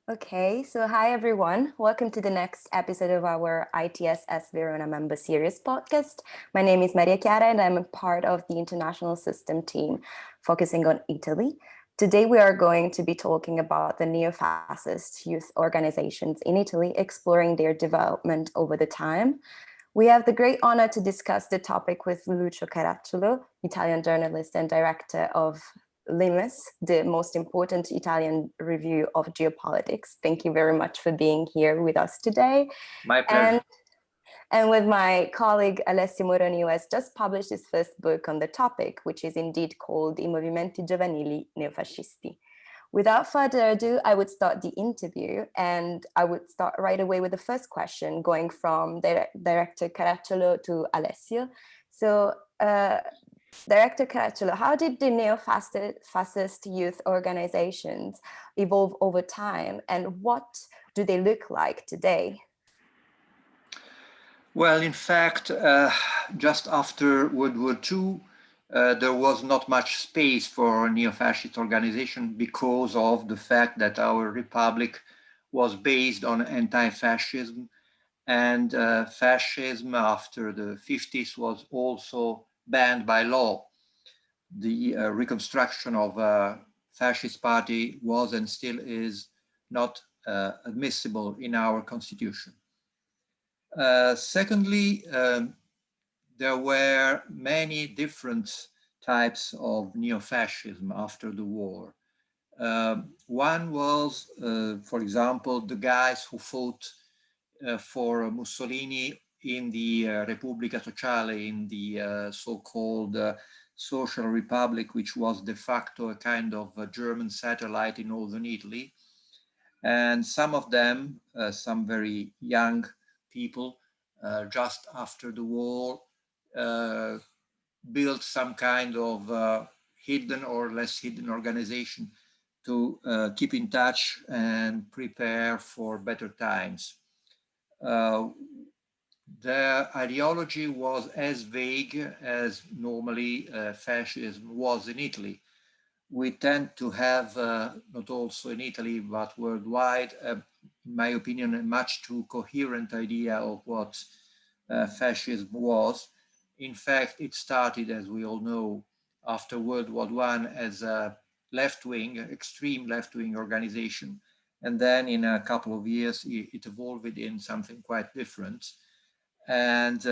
Okay, so hi everyone. Welcome to the next episode of our ITSS Verona member series podcast. My name is Maria Chiara and I'm a part of the international system team focusing on Italy. Today we are going to be talking about the neo-fascist youth organizations in Italy, exploring their development over the time. We have the great honor to discuss the topic with Lucio Caracciolo, Italian journalist and director of Limes, the most important Italian review of geopolitics. Thank you very much for being here with us today. My pleasure. And, and with my colleague Alessio Moroni, who has just published his first book on the topic, which is indeed called I movimenti giovanili neofascisti. Without further ado, I would start the interview and I would start right away with the first question, going from Director Caracciolo to Alessio. So, Director Caracciolo, how did the neo-fascist youth organizations evolve over time and what do they look like today? Well, in fact, just after World War II, there was not much space for neo-fascist organization because of the fact that our republic was based on anti-fascism, and fascism after the 50s was also banned by law. The reconstruction of a fascist party was and still is not admissible in our constitution. Secondly, there were many different types of neo-fascism after the war. One was, for example, the guys who fought for Mussolini in the Repubblica Sociale, in the so-called Social Republic, which was de facto a kind of a German satellite in northern Italy. And some of them, some very young people, just after the war, built some kind of hidden or less hidden organization to keep in touch and prepare for better times. Their ideology was as vague as normally fascism was in Italy. We tend to have, not also in Italy, but worldwide, in my opinion, a much too coherent idea of what fascism was. In fact, it started, as we all know, after World War I as a left-wing, extreme left-wing organization. And then in a couple of years, it evolved in something quite different. And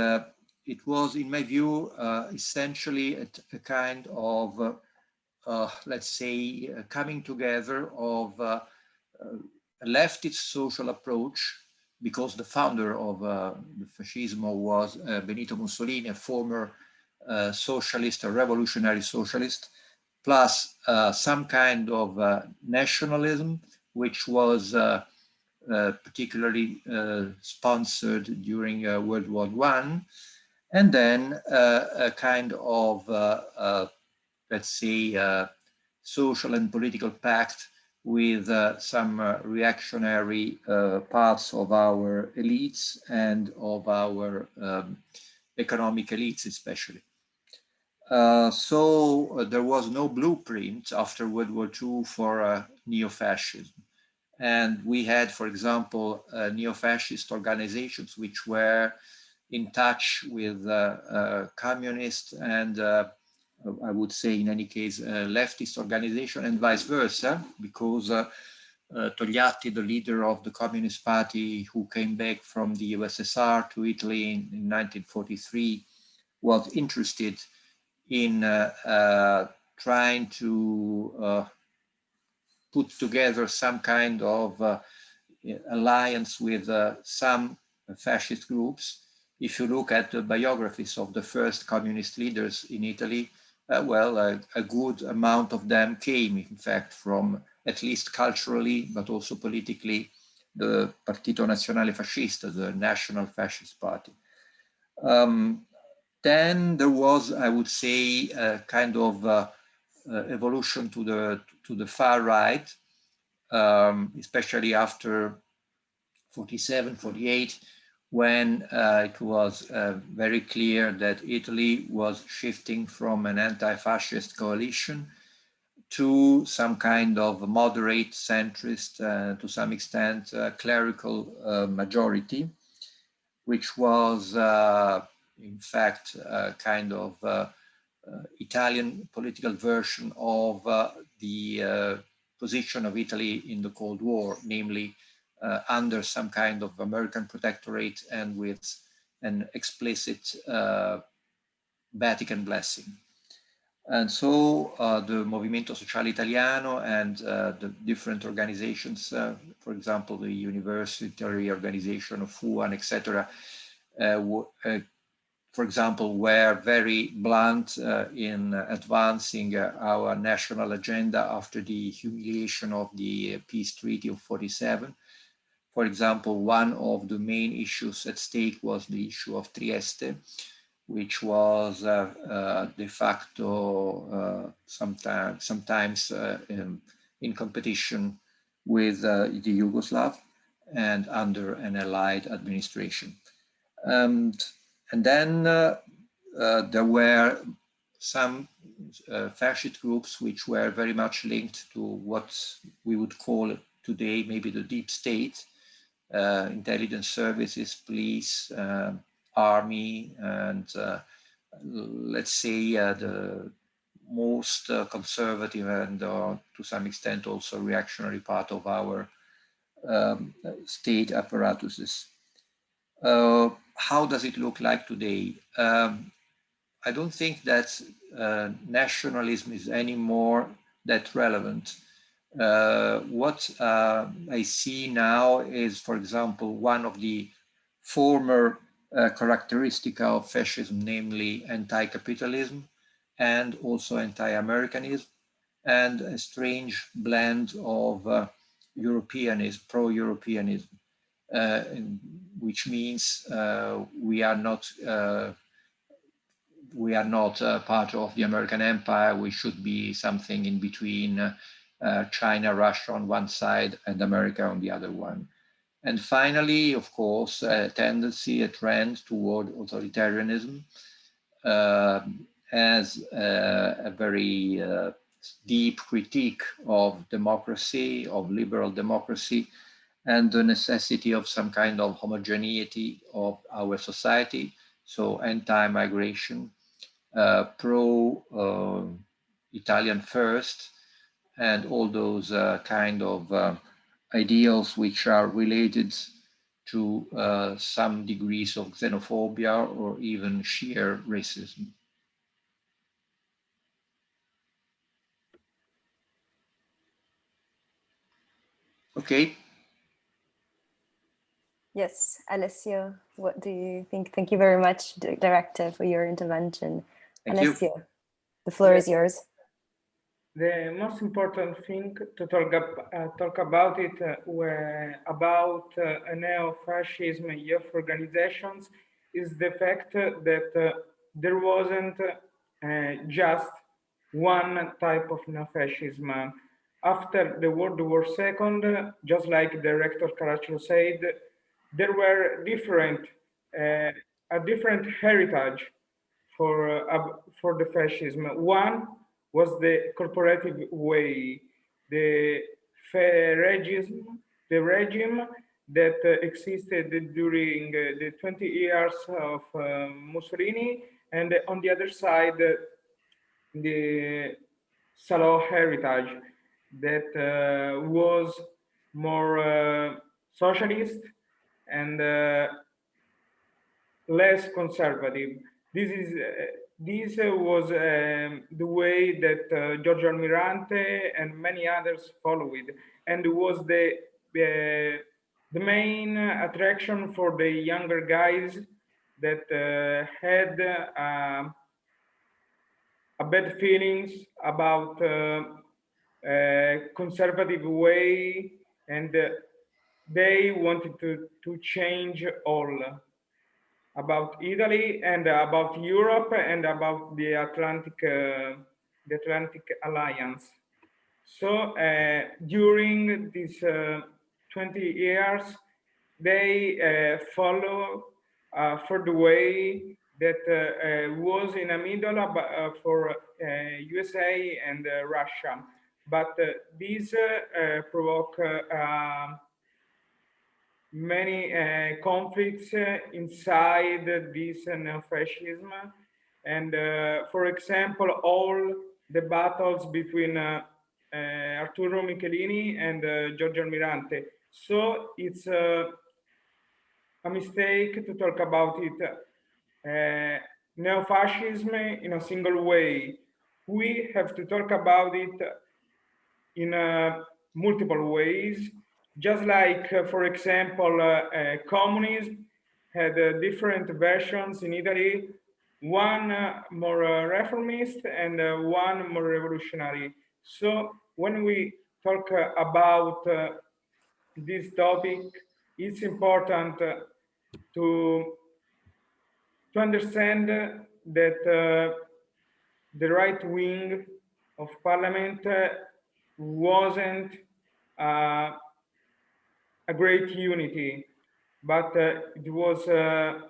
it was, in my view, essentially a kind of let's say, coming together of a leftist social approach, because the founder of the fascismo was Benito Mussolini, a former socialist, a revolutionary socialist, plus some kind of nationalism, which was particularly sponsored during World War I, and then a kind of let's say, social and political pact with some reactionary parts of our elites and of our economic elites, especially. So there was no blueprint after World War II for neo-fascism. And we had, for example, neo-fascist organizations which were in touch with communists and I would say, in any case, a leftist organization and vice versa, because Togliatti, the leader of the Communist Party who came back from the USSR to Italy in 1943, was interested in trying to put together some kind of alliance with some fascist groups. If you look at the biographies of the first communist leaders in Italy, a good amount of them came, in fact, from, at least culturally, but also politically, the Partito Nazionale Fascista, the National Fascist Party. Then there was, I would say, a kind of evolution to the far right, especially after 47, 48, when it was very clear that Italy was shifting from an anti-fascist coalition to some kind of moderate, centrist, to some extent, clerical majority, which was, in fact, kind of Italian political version of the position of Italy in the Cold War, namely under some kind of American protectorate and with an explicit Vatican blessing. And so the Movimento Sociale Italiano and the different organizations, for example, the university organization of FUAN, etc., for example, were very blunt in advancing our national agenda after the humiliation of the peace treaty of 47. For example, one of the main issues at stake was the issue of Trieste, which was de facto sometimes in competition with the Yugoslav and under an allied administration. And then there were some fascist groups which were very much linked to what we would call today maybe the deep state, intelligence services, police, army, and let's say the most conservative and to some extent also reactionary part of our state apparatuses. How does it look like today? I don't think that nationalism is anymore that relevant. What I see now is, for example, one of the former characteristic of fascism, namely anti-capitalism and also anti-Americanism, and a strange blend of Europeanism, pro-Europeanism, which means we are not part of the American empire. We should be something in between China, Russia on one side and America on the other one. And finally, of course, a tendency, a trend toward authoritarianism as a very deep critique of democracy, of liberal democracy, and the necessity of some kind of homogeneity of our society. So anti-migration, pro-Italian first, and all those kind of ideals which are related to some degrees of xenophobia or even sheer racism. Okay. Yes, Alessio, what do you think? Thank you very much, Director, for your intervention. Thank Alessio, you. the floor is yours. The most important thing to talk about it about neo-fascism youth organizations is the fact that there wasn't just one type of neo-fascism. After the World War II, just like Director Caracciolo said, there were a different heritage for the fascism. One was the corporative way, the regime that existed during the 20 years of Mussolini, and on the other side, the Salò heritage that was more socialist and less conservative. This was the way that Giorgio Almirante and many others followed, and was the main attraction for the younger guys that had a bad feelings about conservative way, and they wanted to change all about Italy and about Europe and about the Atlantic Alliance. So during these 20 years, they follow for the way that was in the middle for USA and Russia. but these provoke many conflicts inside this neo-fascism. And for example, all the battles between Arturo Michelini and Giorgio Almirante. So it's a mistake to talk about it neo-fascism in a single way. We have to talk about it in multiple ways, just like, for example, communism had different versions in Italy, one more reformist and one more revolutionary. So when we talk about this topic, it's important to to understand that the right wing of parliament wasn't uh, a great unity, but it was a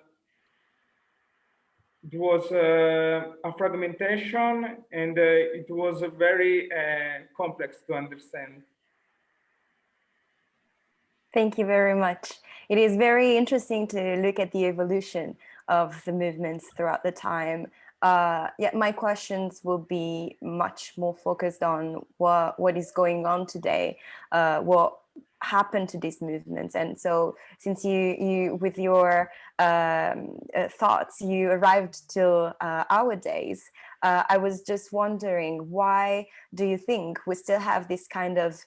fragmentation, and it was very complex to understand. Thank you very much. It is very interesting to look at the evolution of the movements throughout the time. Yeah, my questions will be much more focused on what is going on today, what happened to these movements. And so since you with your thoughts, you arrived till our days, I was just wondering, why do you think we still have this kind of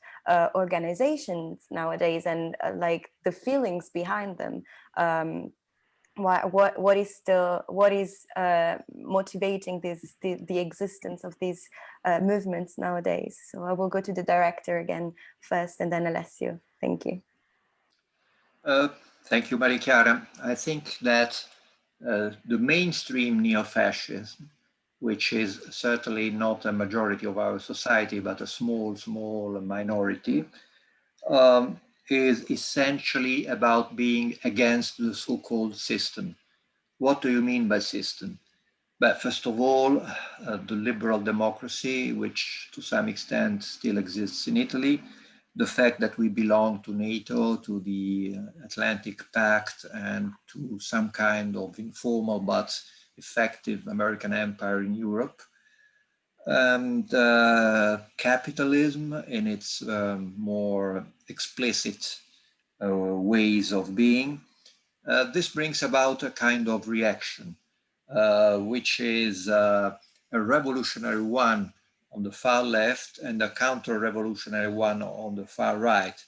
organizations nowadays, and like the feelings behind them? What is motivating the existence of these movements nowadays? So I will go to the director again first, and then Alessio. Thank you. Thank you, Maria Chiara. I think that the mainstream neo-fascism, which is certainly not a majority of our society, but a small minority, is essentially about being against the so-called system. What do you mean by system? But first of all, the liberal democracy, which to some extent still exists in Italy, the fact that we belong to NATO, to the Atlantic Pact, and to some kind of informal but effective American empire in Europe, and capitalism in its more explicit ways of being. This brings about a kind of reaction, which is a revolutionary one on the far left and a counter-revolutionary one on the far right.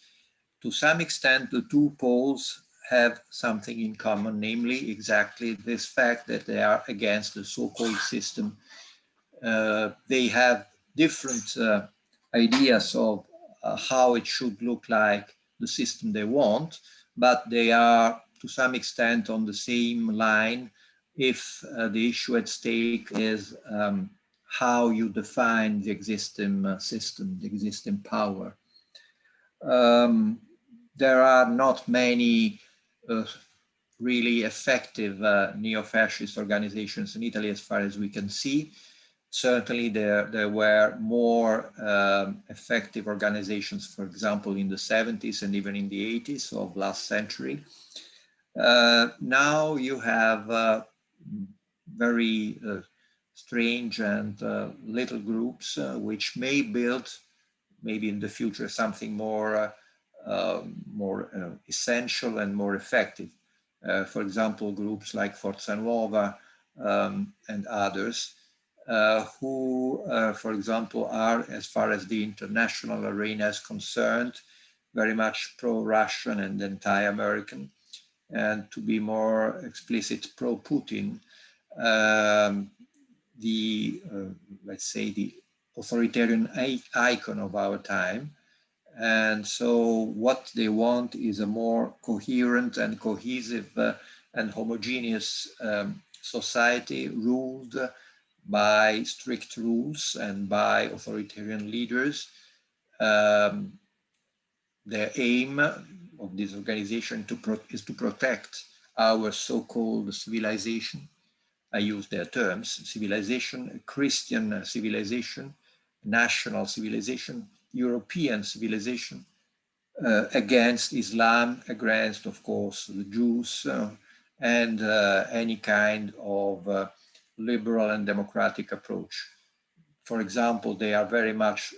To some extent, the two poles have something in common, namely exactly this fact that they are against the so-called system. They have different ideas of how it should look like, the system they want, but they are to some extent on the same line if the issue at stake is how you define the existing system, the existing power. There are not many really effective neo-fascist organizations in Italy as far as we can see. Certainly there were more effective organizations, for example, in the 70s and even in the 80s of last century. Now you have very strange and little groups which may build, maybe in the future, something more essential and more effective. For example, groups like Forza Nuova and others, who, for example, are, as far as the international arena is concerned, very much pro-Russian and anti-American, and to be more explicit, pro-Putin. Let's say, the authoritarian icon of our time. And so what they want is a more coherent and cohesive and homogeneous society ruled by strict rules and by authoritarian leaders. Their aim of this organization is to protect our so-called civilization. I use their terms: civilization, a Christian civilization, national civilization, European civilization, against Islam, against, of course, the Jews, and any kind of liberal and democratic approach. For example, they are very much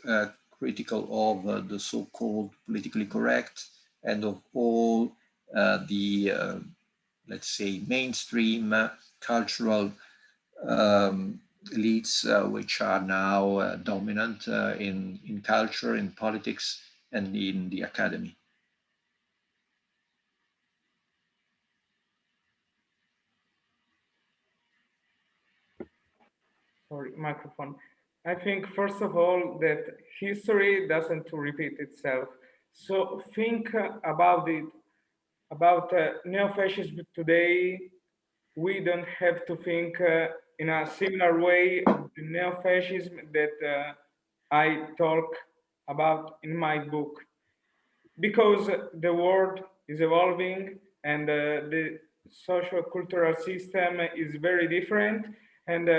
critical of the so-called politically correct and of all the, let's say, mainstream cultural elites which are now dominant in culture, in politics, and in the academy. Sorry, microphone. I think, first of all, that history doesn't repeat itself. So think about it, about neo-fascism today. We don't have to think in a similar way of the neo-fascism that I talk about in my book, because the world is evolving and the social cultural system is very different, and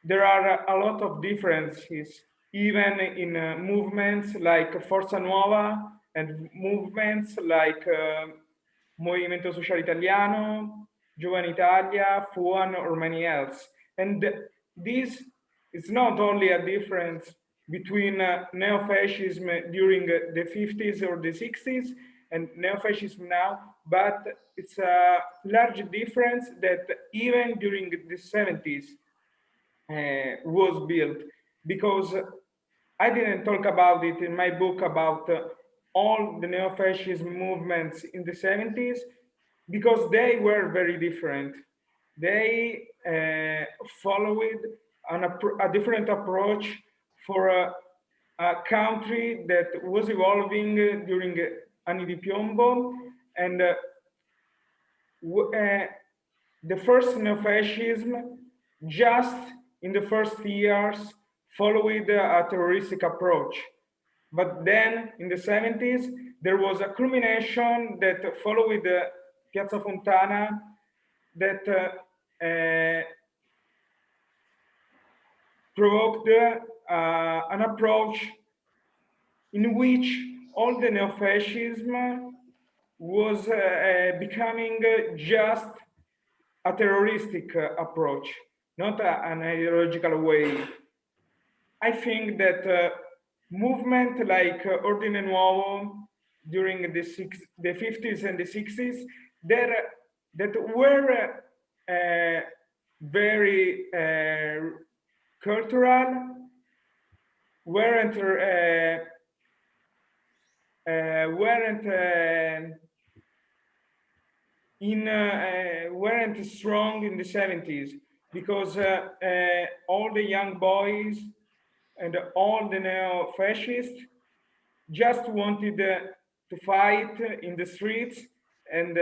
there are a lot of differences, even in movements like Forza Nuova and movements like Movimento Sociale Italiano, Giovane Italia, FUAN, or many else. And this is not only a difference between neo-fascism during the 50s or the 60s and neo-fascism now, but it's a large difference that even during the 70s was built, because I didn't talk about it in my book about all the neo-fascist movements in the 70s, because they were very different. They followed a different approach for a country that was evolving during Anni di Piombo, and the first neo-fascism, just in the first years, followed a terroristic approach. But then in the 70s, there was a culmination that followed Piazza Fontana that provoked an approach in which all the neo-fascism was becoming just a terroristic approach, not an ideological way. I think that movement like Ordine Nuovo during the 50s and the 60s, that were very cultural, weren't weren't strong in the 70s, because all the young boys and all the neo-fascists just wanted to fight in the streets and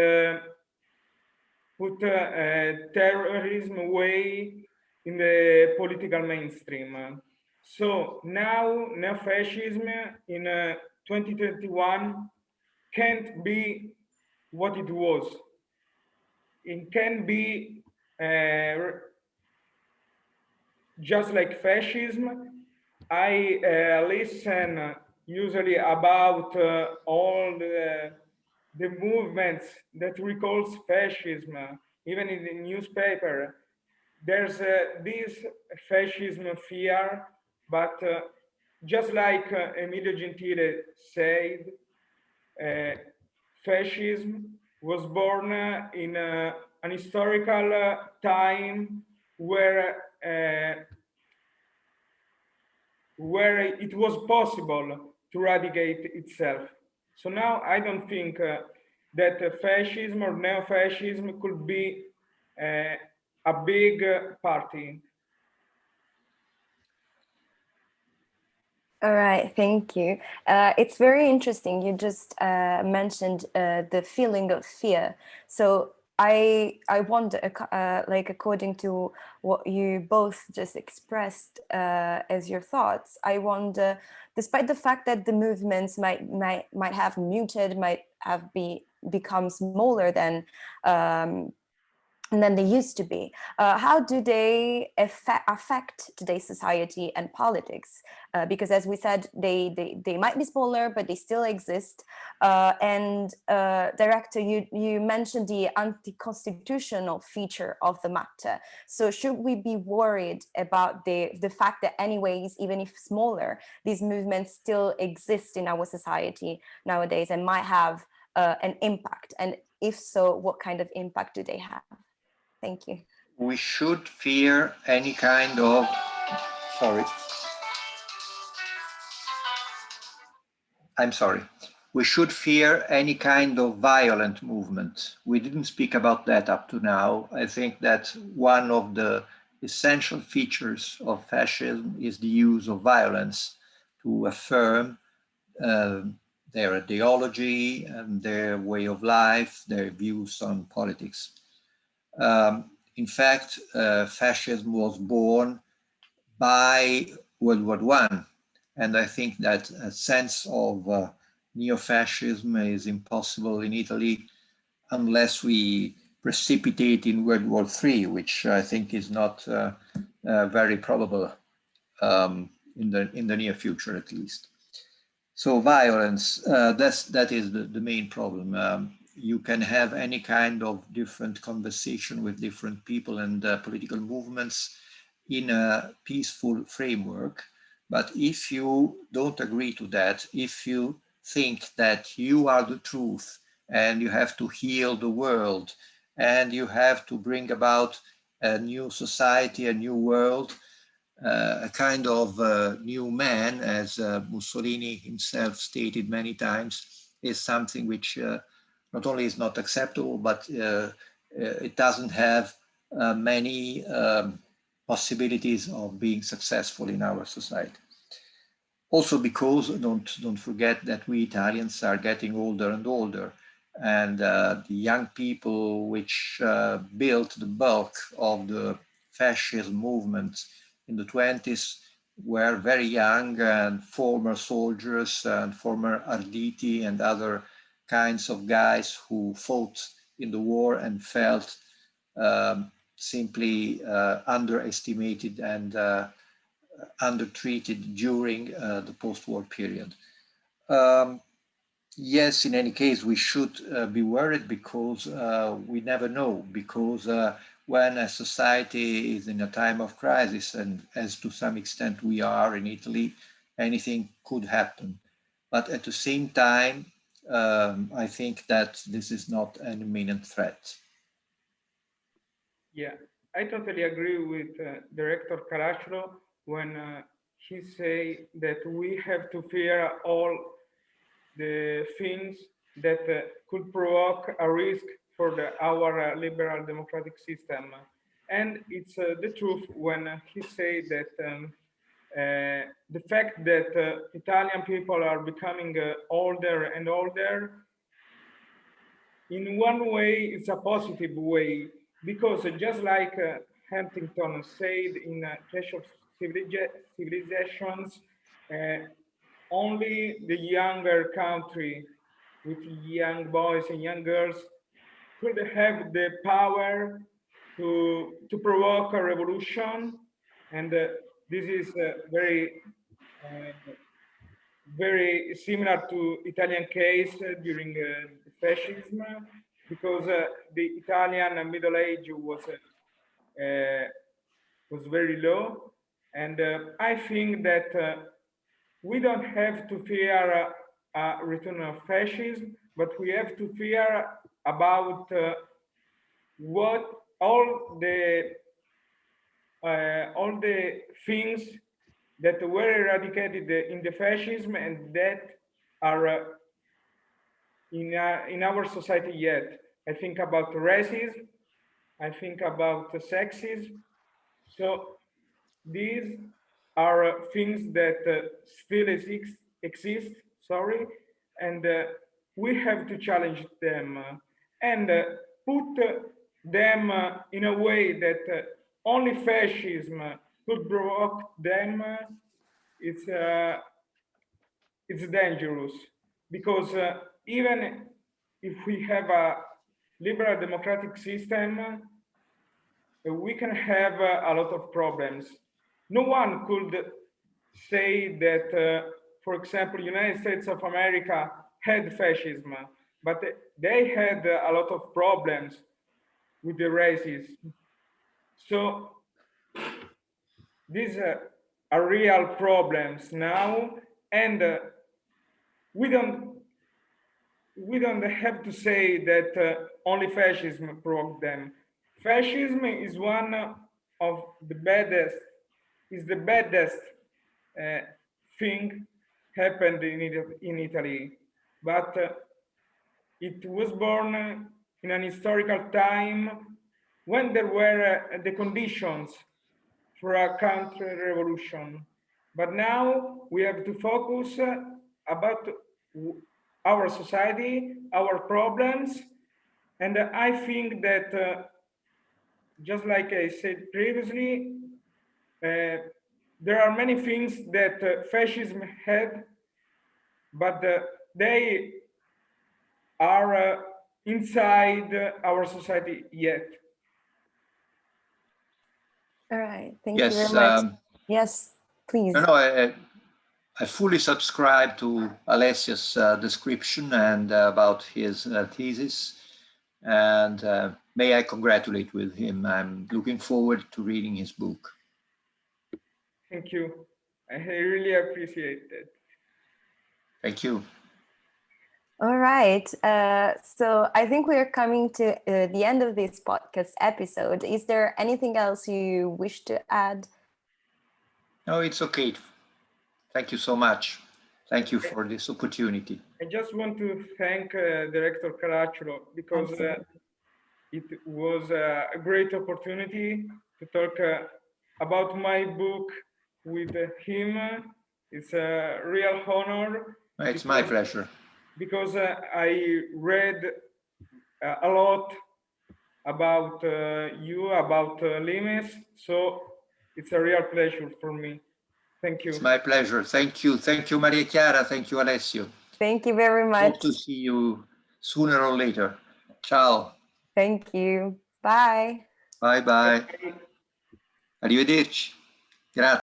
put terrorism away in the political mainstream. So now neo-fascism in 2021 can't be what it was. It can be just like fascism. I listen usually about all the movements that recalls fascism, even in the newspaper. There's this fascism fear, but just like Emilio Gentile said, fascism was born in an historical time where it was possible to eradicate itself. So now I don't think that fascism or neo-fascism could be a big party. All right, thank you. It's very interesting. You just mentioned the feeling of fear. So I wonder, like according to what you both just expressed as your thoughts, I wonder, despite the fact that the movements might have muted, might have become smaller than than they used to be. How do they affect today's society and politics? Because as we said, they might be smaller, but they still exist. And Director, you mentioned the anti-constitutional feature of the matter. So should we be worried about the fact that anyways, even if smaller, these movements still exist in our society nowadays and might have an impact? And if so, what kind of impact do they have? Thank you. We should fear any kind of, sorry, I'm sorry. We should fear any kind of violent movement. We didn't speak about that up to now. I think that one of the essential features of fascism is the use of violence to affirm uh, their ideology and their way of life, their views on politics. In fact, fascism was born by World War One, and I think that a sense of neo-fascism is impossible in Italy unless we precipitate in World War III, which I think is not very probable in the near future, at least. So violence, that is the main problem. You can have any kind of different conversation with different people and political movements in a peaceful framework. But if you don't agree to that, if you think that you are the truth and you have to heal the world and you have to bring about a new society, a new world, a kind of new man, as Mussolini himself stated many times, is something which not only is not acceptable, but it doesn't have many possibilities of being successful in our society. Also because, don't forget that we Italians are getting older and older, and the young people which built the bulk of the fascist movement in the 20s were very young and former soldiers and former arditi and other kinds of guys who fought in the war and felt simply underestimated and undertreated during the post-war period. Um, yes, in any case, we should be worried because we never know, because when a society is in a time of crisis, and as to some extent we are in Italy, anything could happen. But at the same time, I think that this is not an imminent threat. Yeah, I totally agree with Director Caracciolo when he say that we have to fear all the things that could provoke a risk for our liberal democratic system. And it's the truth when he say that the fact that Italian people are becoming older and older, in one way, it's a positive way, because just like Huntington said in Clash of Civilizations, uh, only the younger country with young boys and young girls could have the power to provoke a revolution. And this is uh, very similar to Italian case during the fascism, because the Italian middle age was very low, and I think that we don't have to fear a return of fascism, but we have to fear about what all the things that were eradicated in the fascism and that are in our society yet. I think about racism, I think about sexism. So these are things that still exist, sorry, and we have to challenge them and put them in a way that only fascism could provoke them. It's uh, it's dangerous, because even if we have a liberal democratic system, we can have a lot of problems. No one could say that, for example, United States of America had fascism, but they had a lot of problems with the racism. So these are real problems now, and we don't have to say that only fascism provoked them. Fascism is one of the baddest, is the baddest uh, thing happened in Italy, but it was born in an historical time when there were the conditions for a counter revolution. But now we have to focus about our society, our problems, and I think that just like I said previously, there are many things that fascism had, but they are inside our society yet. All right. Thank you Yes. very much. Yes, please. No, I fully subscribe to Alessio's description and about his thesis. And may I congratulate with him. I'm looking forward to reading his book. Thank you. I really appreciate it. Thank you. All right. So I think we are coming to the end of this podcast episode. Is there anything else you wish to add? No, it's okay. Thank you so much. Thank you for this opportunity. I just want to thank Director Caracciolo because it was a great opportunity to talk about my book with him. It's a real honor. It's my pleasure. Because I read a lot about you, about Limes, so it's a real pleasure for me. Thank you. It's my pleasure. Thank you. Thank you, Maria Chiara. Thank you, Alessio. Thank you very much. Hope to see you sooner or later. Ciao. Thank you. Bye. Bye bye. Arrivederci. Grazie.